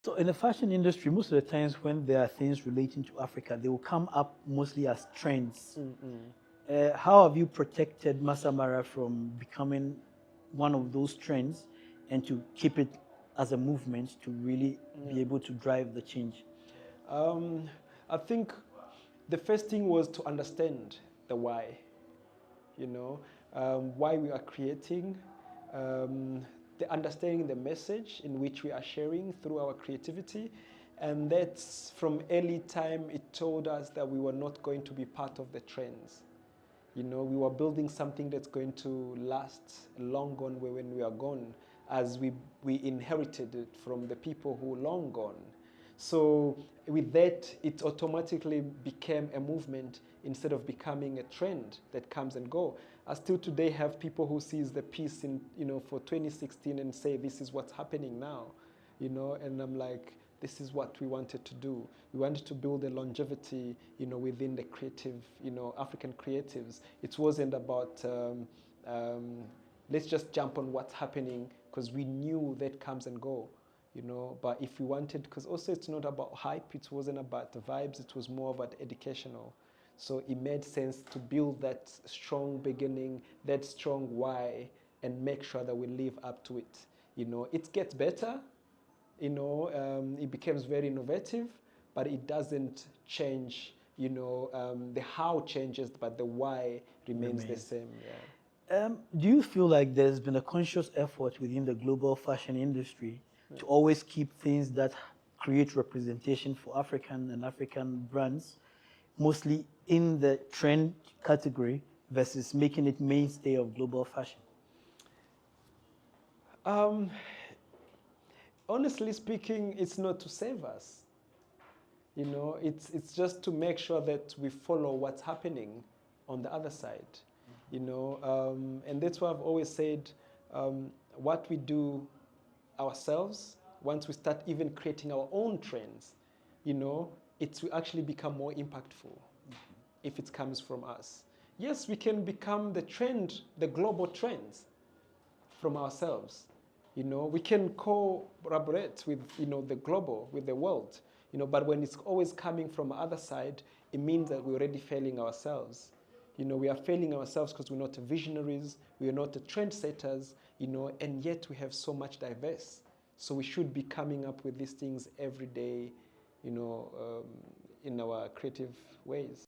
So in the fashion industry, most of the times when there are things relating to Africa, they will come up mostly as trends. How have you protected Masamara from becoming one of those trends and to keep it as a movement to really be able to drive the change? I think the first thing was to understand the why, why we are creating, the understanding the message in which we are sharing through our creativity. And that's from early time, it told us that we were not going to be part of the trends. We were building something that's going to last long gone when we are gone, as we inherited it from the people who long gone. So with that, it automatically became a movement instead of becoming a trend that comes and go. I still today have people who sees the piece in, for 2016 and say, this is what's happening now, and I'm like, this is what we wanted to do. We wanted to build a longevity, within the creative, African creatives. It wasn't about, let's just jump on what's happening, because we knew that comes and go. But if we wanted, because also it's not about hype, it wasn't about the vibes, it was more about educational. So it made sense to build that strong beginning, that strong why, and make sure that we live up to it. It gets better, it becomes very innovative, but it doesn't change, the how changes, but the why remains the same. Yeah. Do you feel like there's been a conscious effort within the global fashion industry to always keep things that create representation for African and African brands, mostly in the trend category, versus making it mainstay of global fashion? Honestly speaking, it's not to save us. It's just to make sure that we follow what's happening on the other side. And that's why I've always said, what we do ourselves, once we start even creating our own trends, it will actually become more impactful if it comes from us. Yes, we can become the trend, the global trends from ourselves. We can collaborate with, the global, with the world, but when it's always coming from the other side, it means that we're already failing ourselves. We are failing ourselves because we're not visionaries, we are not the trendsetters, and yet we have so much diverse. So we should be coming up with these things every day, in our creative ways.